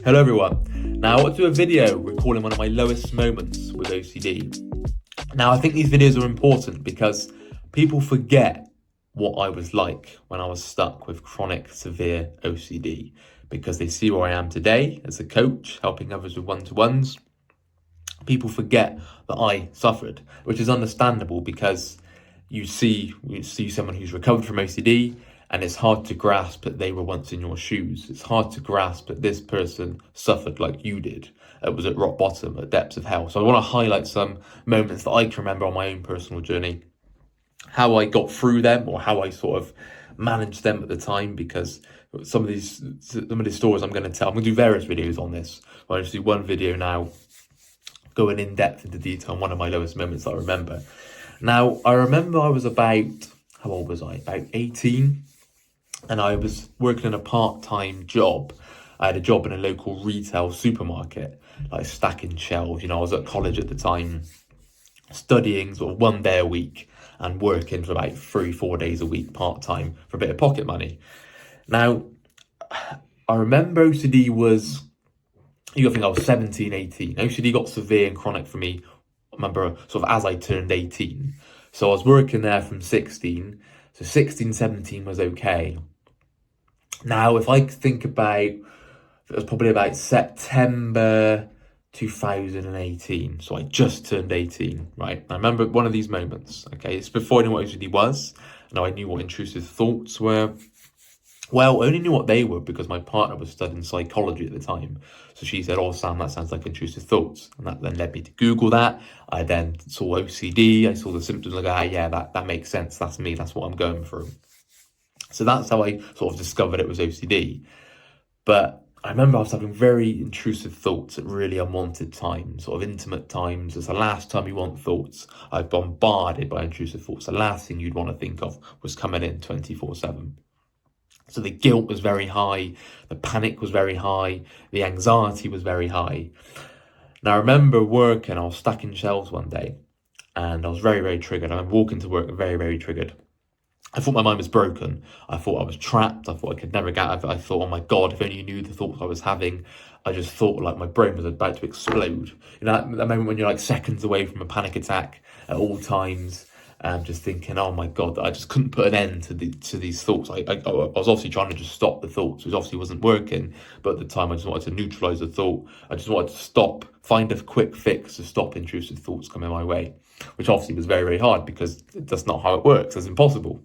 Hello everyone. Now I want to do a video recalling one of my lowest moments with OCD. Now I think these videos are important because people forget what I was like when I was stuck with chronic severe OCD because they see where I am today as a coach helping others with one-to-ones. People forget that I suffered, which is understandable because you see someone who's recovered from OCD, and it's hard to grasp that they were once in your shoes. It's hard to grasp that this person suffered like you did. It was at rock bottom, at depths of hell. So I want to highlight some moments that I can remember on my own personal journey, how I got through them or how I sort of managed them at the time, because some of these stories I'm going to tell, I'm going to do various videos on this. I'll just do one video now going in depth into detail on one of my lowest moments that I remember. Now, I remember I was how old was I? About 18. And I was working in a part-time job. I had a job in a local retail supermarket, like stacking shelves. I was at college at the time, studying sort of one day a week and working for about 3-4 days a week part-time for a bit of pocket money. Now, I remember OCD was, I think I was 17, 18. OCD got severe and chronic for me, I remember, sort of as I turned 18. So I was working there from 16. So 16, 17 was okay. Now, if I think about, it was probably about September 2018. So I just turned 18, right? I remember one of these moments, okay? It's before I knew what OCD was. Now I knew what intrusive thoughts were. Well, I only knew what they were because my partner was studying psychology at the time. So she said, "Oh, Sam, that sounds like intrusive thoughts." And that then led me to Google that. I then saw OCD. I saw the symptoms. Like, that makes sense. That's me. That's what I'm going through. So that's how I sort of discovered it was OCD. But I remember I was having very intrusive thoughts at really unwanted times, sort of intimate times. It's the last time you want thoughts. I'm bombarded by intrusive thoughts. The last thing you'd want to think of was coming in 24/7. So the guilt was very high, the panic was very high, the anxiety was very high. Now I remember working, I was stacking shelves one day and I was very, very triggered. I'm walking to work very, very triggered. I thought my mind was broken. I thought I was trapped. I thought I could never get out of it. I thought, oh my God, if only you knew the thoughts I was having. I just thought like my brain was about to explode. That moment when you're like seconds away from a panic attack at all times. Just thinking, oh my God, I just couldn't put an end to these thoughts. I was obviously trying to just stop the thoughts, which obviously wasn't working. But at the time, I just wanted to neutralize the thought. I just wanted to find a quick fix to stop intrusive thoughts coming my way, which obviously was very, very hard because that's not how it works. It's impossible.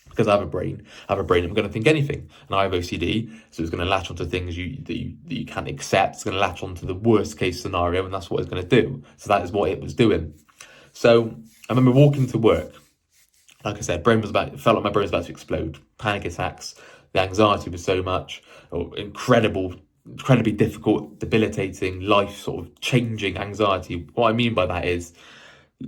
Because I have a brain, I'm going to think anything. And I have OCD, so it's going to latch onto things that you can't accept. It's going to latch onto the worst case scenario, and that's what it's going to do. So that is what it was doing. So I remember walking to work. Like I said, it felt like my brain was about to explode. Panic attacks, the anxiety was so much, incredibly difficult, debilitating, life sort of changing anxiety. What I mean by that is,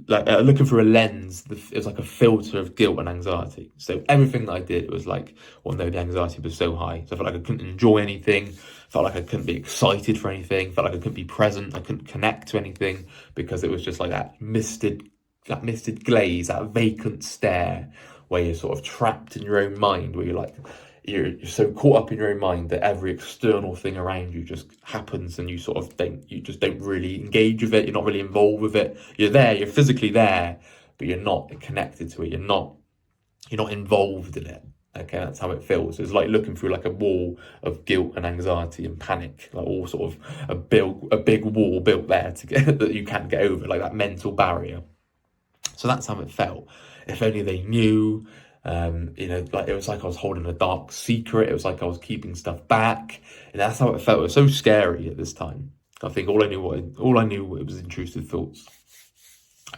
like looking through a lens, it was like a filter of guilt and anxiety. So everything that I did, it was like, well, no, the anxiety was so high. So I felt like I couldn't enjoy anything, felt like I couldn't be excited for anything, felt like I couldn't be present, I couldn't connect to anything because it was just like that misted glaze, that vacant stare where you're sort of trapped in your own mind, where you're so caught up in your own mind that every external thing around you just happens and you just don't really engage with it. You're not really involved with it. You're there, you're physically there, but you're not connected to it. You're not involved in it. Okay, that's how it feels. It's like looking through like a wall of guilt and anxiety and panic, like all sort of a big wall built there to get that you can't get over, like that mental barrier. So that's how it felt. If only they knew. Like it was like I was holding a dark secret. It was like I was keeping stuff back, and that's how it felt. It was so scary at this time. I think all I knew it was intrusive thoughts.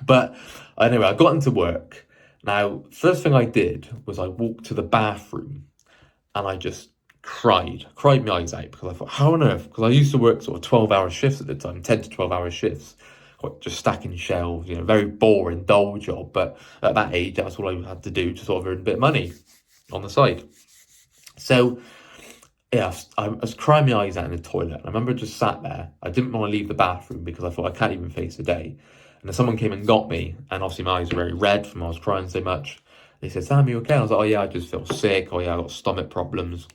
But anyway, I got into work. Now, first thing I did was I walked to the bathroom, and I just cried my eyes out because I thought, how on earth? Because I used to work sort of 12-hour shifts at the time, 10 to 12-hour shifts. Just stacking shelves, very boring, dull job. But at that age, that's all I had to do to sort of earn a bit of money on the side. So, yeah, I was crying my eyes out in the toilet. I remember just sat there. I didn't want to leave the bathroom because I thought I can't even face the day. And then someone came and got me. And obviously my eyes were very red from I was crying so much. They said, "Sam, you okay?" I was like, "Oh yeah, I just feel sick. Oh yeah, I got stomach problems."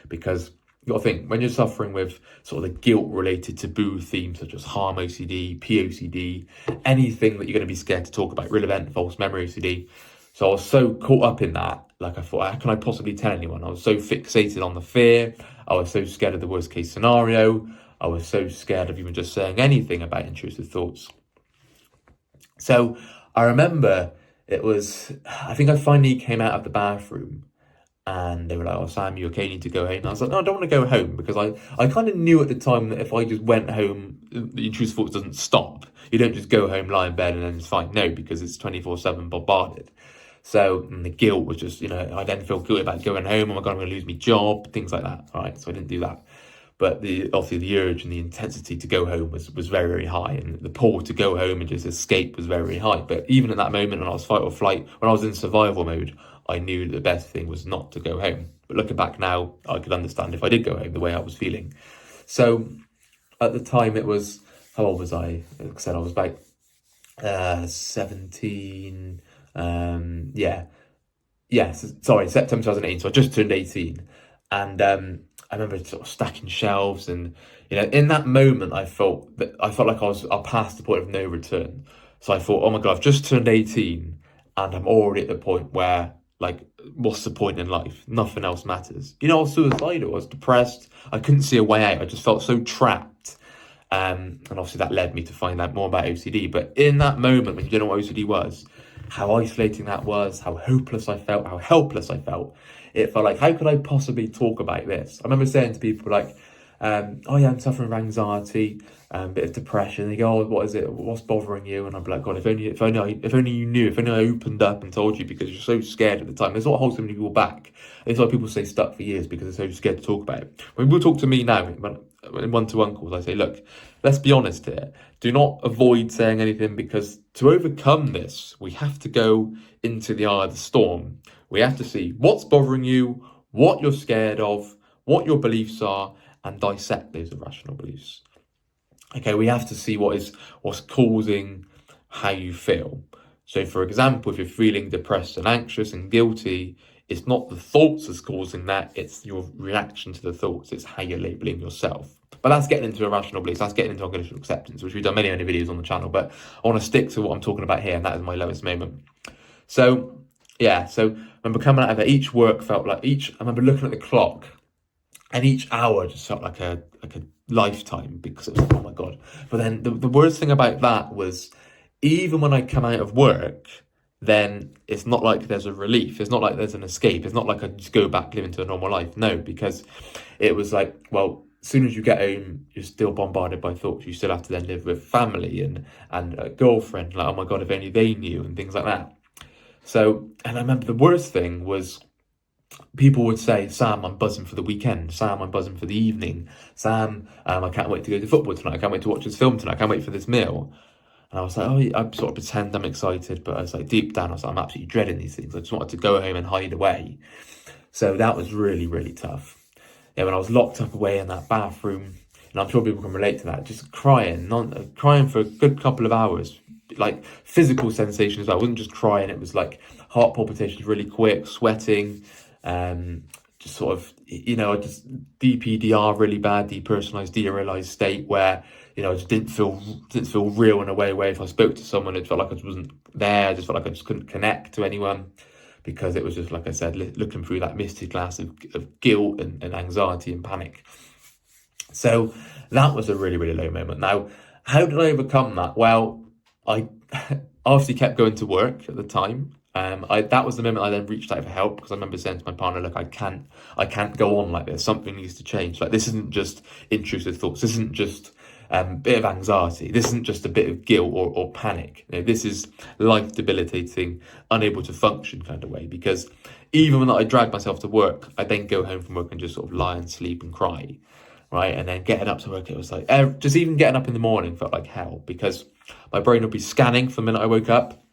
Because you got to think, when you're suffering with sort of the guilt related taboo themes such as harm OCD, POCD, anything that you're going to be scared to talk about, real event, false memory OCD. So I was so caught up in that, like I thought, how can I possibly tell anyone? I was so fixated on the fear. I was so scared of the worst case scenario. I was so scared of even just saying anything about intrusive thoughts. So I remember I think I finally came out of the bathroom and they were like, "Oh, Sam, you okay? You need to go home." And I was like, "No, I don't want to go home," because I kind of knew at the time that if I just went home, the intrusive thoughts doesn't stop. You don't just go home, lie in bed, and then it's fine. No, because it's 24/7 bombarded. So and the guilt was just, I then feel guilty about going home. Oh my God, I'm going to lose my job, things like that. All right, so I didn't do that. But obviously the urge and the intensity to go home was very, very high, and the pull to go home and just escape was very, very high. But even at that moment when I was fight or flight, when I was in survival mode, I knew that the best thing was not to go home. But looking back now, I could understand if I did go home the way I was feeling. So at the time it was, how old was I? Like I said, I was about 17. Sorry, September 2018. So I just turned 18, and I remember sort of stacking shelves, and in that moment, I felt like I passed the point of no return. So I thought, oh my God, I've just turned 18, and I'm already at the point where, like, what's the point in life? Nothing else matters. I was suicidal. I was depressed. I couldn't see a way out. I just felt so trapped. And obviously that led me to find out more about OCD. But in that moment, when you didn't know what OCD was, how isolating that was, how hopeless I felt, how helpless I felt, it felt like, how could I possibly talk about this? I remember saying to people like, oh yeah, I'm suffering with anxiety, a bit of depression. They go, oh, what is it? What's bothering you? And I'd be like, God, if only you knew, if only I opened up and told you, because you're so scared at the time. That's what holds so many people back. It's why people stay stuck for years, because they're so scared to talk about it. When people talk to me now, in one-to-one calls, I say, look, let's be honest here. Do not avoid saying anything, because to overcome this, we have to go into the eye of the storm. We have to see what's bothering you, what you're scared of, what your beliefs are, and dissect those irrational beliefs. Okay, we have to see what's causing how you feel. So, for example, if you're feeling depressed and anxious and guilty, it's not the thoughts that's causing that, it's your reaction to the thoughts, it's how you're labeling yourself. But that's getting into irrational beliefs, that's getting into unconditional acceptance, which we've done many videos on the channel, but I want to stick to what I'm talking about here, and that is my lowest moment. So, I remember coming out of it, each work felt like, I remember looking at the clock, and each hour just felt like a lifetime, because it was like, oh my God. But then the worst thing about that was, even when I come out of work, then it's not like there's a relief. It's not like there's an escape. It's not like I just go back living to a normal life. No, because it was like, well, as soon as you get home, you're still bombarded by thoughts. You still have to then live with family and a girlfriend. Like, oh my God, if only they knew, and things like that. So, and I remember the worst thing was, people would say, Sam, I'm buzzing for the weekend. Sam, I'm buzzing for the evening. Sam, I can't wait to go to football tonight. I can't wait to watch this film tonight. I can't wait for this meal. And I was like, oh, I sort of pretend I'm excited, but I was like, deep down, I was like, I'm absolutely dreading these things. I just wanted to go home and hide away. So that was really, really tough. Yeah, when I was locked up away in that bathroom, and I'm sure people can relate to that, just crying for a good couple of hours, like physical sensation as well. I wasn't just crying, it was like heart palpitations really quick, sweating, just sort of, just DPDR really bad, depersonalized, derealized state, where, I just didn't feel real in a way where if I spoke to someone, it felt like I just wasn't there. I just felt like I just couldn't connect to anyone, because it was just, like I said, looking through that misty glass of guilt and anxiety and panic. So that was a really, really low moment. Now, how did I overcome that? Well, I obviously kept going to work at the time. That was the moment I then reached out for help, because I remember saying to my partner, look, I can't go on like this. Something needs to change. Like, this isn't just intrusive thoughts. This isn't just a bit of anxiety. This isn't just a bit of guilt or panic. This is life debilitating, unable to function kind of way. Because even when I dragged myself to work, I then go home from work and just sort of lie and sleep and cry. Right, and then getting up to work, it was like, just even getting up in the morning felt like hell, because my brain would be scanning from the minute I woke up.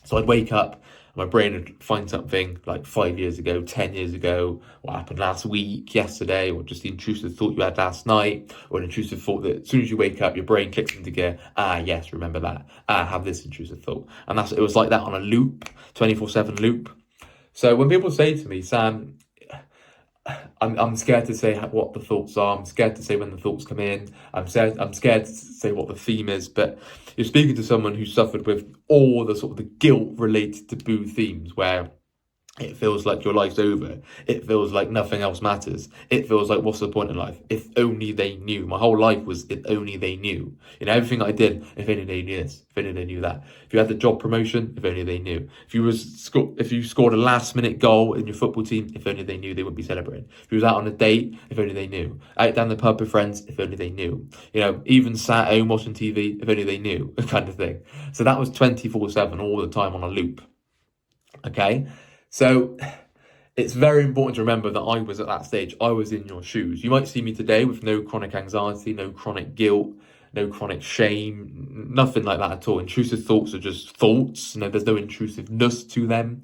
So I'd wake up, and my brain would find something like 5 years ago, 10 years ago, what happened last week, yesterday, or just the intrusive thought you had last night, or an intrusive thought that as soon as you wake up, your brain kicks into gear. Yes, remember that. Have this intrusive thought. And it was like that on a loop, 24/7 loop. So when people say to me, Sam, I'm scared to say what the thoughts are. I'm scared to say when the thoughts come in. I'm scared to say what the theme is. But you're speaking to someone who suffered with all the sort of the guilt related to boo themes, where it feels like your life's over. It feels like nothing else matters. It feels like, what's the point in life? If only they knew. My whole life was if only they knew. You know, everything I did, if only they knew this, if only they knew that. If you had the job promotion, if only they knew. If you scored a last minute goal in your football team, if only they knew, they wouldn't be celebrating. If you was out on a date, if only they knew. Out down the pub with friends, if only they knew. You know, even sat at home watching TV, if only they knew, kind of thing. So that was 24/7 all the time on a loop. Okay. So it's very important to remember that I was at that stage. I was in your shoes. You might see me today with no chronic anxiety, no chronic guilt, no chronic shame, nothing like that at all. Intrusive thoughts are just thoughts. You know, there's no intrusiveness to them.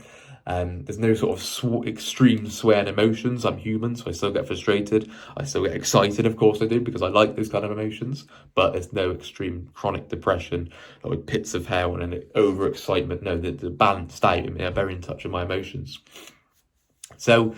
There's no sort of extreme swaying emotions. I'm human, so I still get frustrated. I still get excited, of course I do, because I like those kind of emotions. But there's no extreme chronic depression, like pits of hell and overexcitement. No, the balanced out. I mean, I'm very in touch with my emotions. So,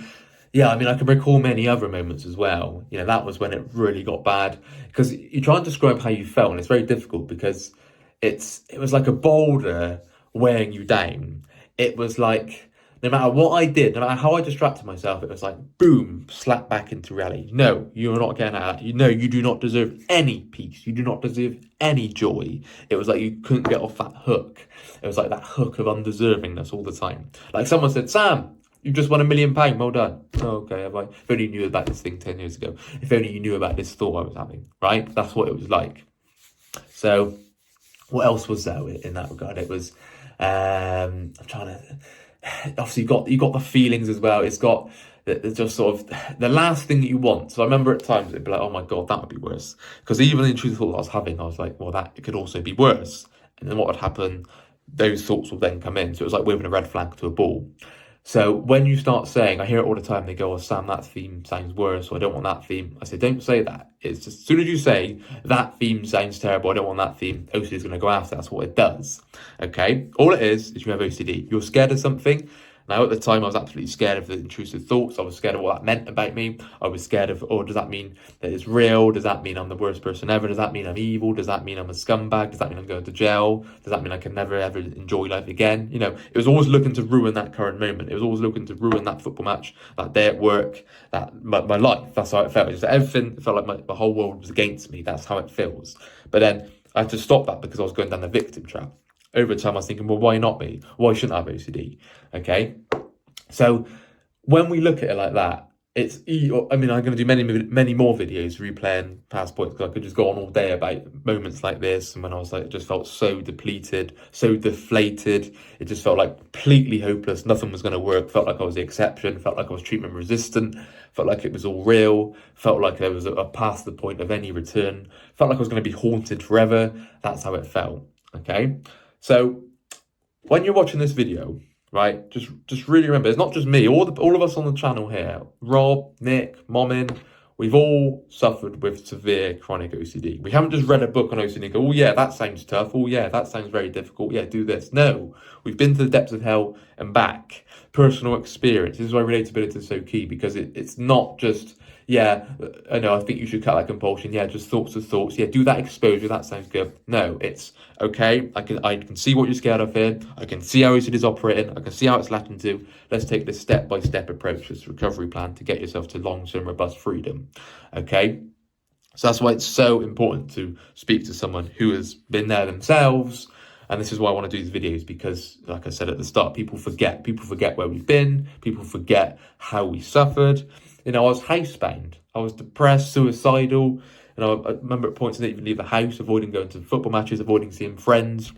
yeah, I mean, I can recall many other moments as well. You know, that was when it really got bad, because you try and describe how you felt, and it's very difficult because it was like a boulder weighing you down. It was like, no matter what I did, no matter how I distracted myself, it was like, boom, slap back into reality. No, you're not getting out of that. You do not deserve any peace. You do not deserve any joy. It was like you couldn't get off that hook. It was like that hook of undeservingness all the time. Like someone said, Sam, you just won £1 million. Well done. Oh, okay, have I? If only you knew about this thing 10 years ago. If only you knew about this thought I was having, right? That's what it was like. So what else was there in that regard? It was, I'm trying to, obviously you got the feelings as well. It's got just sort of the last thing that you want. So I remember at times it'd be like, oh my God, that would be worse. Because even the intrusive thoughts I was having, I was like, well, that it could also be worse. And then what would happen? Those thoughts will then come in. So it was like waving a red flag to a ball. So when you start saying, I hear it all the time, they go, oh, Sam, that theme sounds worse, or I don't want that theme. I say, don't say that. It's just, as soon as you say, that theme sounds terrible, I don't want that theme, OCD is going to go after. That's what it does. Okay? All it is you have OCD. You're scared of something. Now, at the time, I was absolutely scared of the intrusive thoughts. I was scared of what that meant about me. I was scared of, oh, does that mean that it's real? Does that mean I'm the worst person ever? Does that mean I'm evil? Does that mean I'm a scumbag? Does that mean I'm going to jail? Does that mean I can never, ever enjoy life again? You know, it was always looking to ruin that current moment. It was always looking to ruin that football match, that day at work, that my life. That's how it felt. It was everything. It felt like my whole world was against me. That's how it feels. But then I had to stop that because I was going down the victim trap. Over time, I was thinking, well, why not me? Why shouldn't I have OCD? Okay? So when we look at it like that, it's, I mean, I'm going to do many more videos replaying past points, because I could just go on all day about moments like this. And when I was like, it just felt so depleted, so deflated. It just felt like completely hopeless. Nothing was going to work. Felt like I was the exception. Felt like I was treatment resistant. Felt like it was all real. Felt like there was a past the point of any return. Felt like I was going to be haunted forever. That's how it felt. Okay. So when you're watching this video, right, just really remember, it's not just me. All of us on the channel here, Rob, Nick, Momin, we've all suffered with severe chronic OCD. We haven't just read a book on OCD and go, oh yeah, that sounds tough. Oh yeah, that sounds very difficult. Yeah, do this. No, we've been to the depths of hell and back. Personal experience. This is why relatability is so key, because it's not just, yeah, I know, I think you should cut that compulsion. Yeah, just thoughts of thoughts. Yeah, do that exposure. That sounds good. No, it's okay. I can see what you're scared of here. I can see how OCD is operating. I can see how it's lacking to. Let's take this step-by-step approach, this recovery plan to get yourself to long-term robust freedom. Okay. So that's why it's so important to speak to someone who has been there themselves. And this is why I want to do these videos, because, like I said at the start, people forget. People forget where we've been. People forget how we suffered. You know, I was housebound. I was depressed, suicidal. You know, I remember at points I didn't even leave the house, avoiding going to football matches, avoiding seeing friends,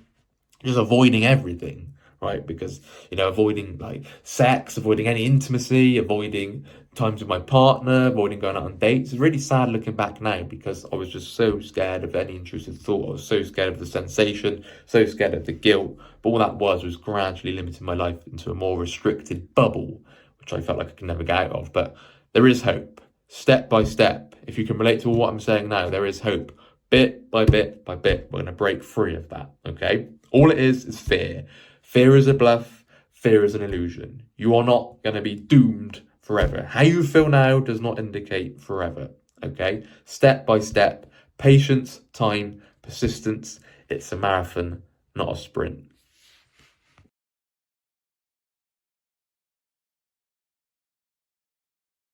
just avoiding everything, right? Because, you know, avoiding like sex, avoiding any intimacy, avoiding times with my partner, avoiding going out on dates. It's really sad looking back now, because I was just so scared of any intrusive thought. I was so scared of the sensation, so scared of the guilt. But all that was gradually limiting my life into a more restricted bubble, which I felt like I could never get out of. But there is hope, step by step. If you can relate to what I'm saying now, there is hope. Bit by bit by bit, we're going to break free of that, okay? All it is fear. Fear is a bluff. Fear is an illusion. You are not going to be doomed forever. How you feel now does not indicate forever. Okay? Step by step, patience, time, persistence. It's a marathon, not a sprint.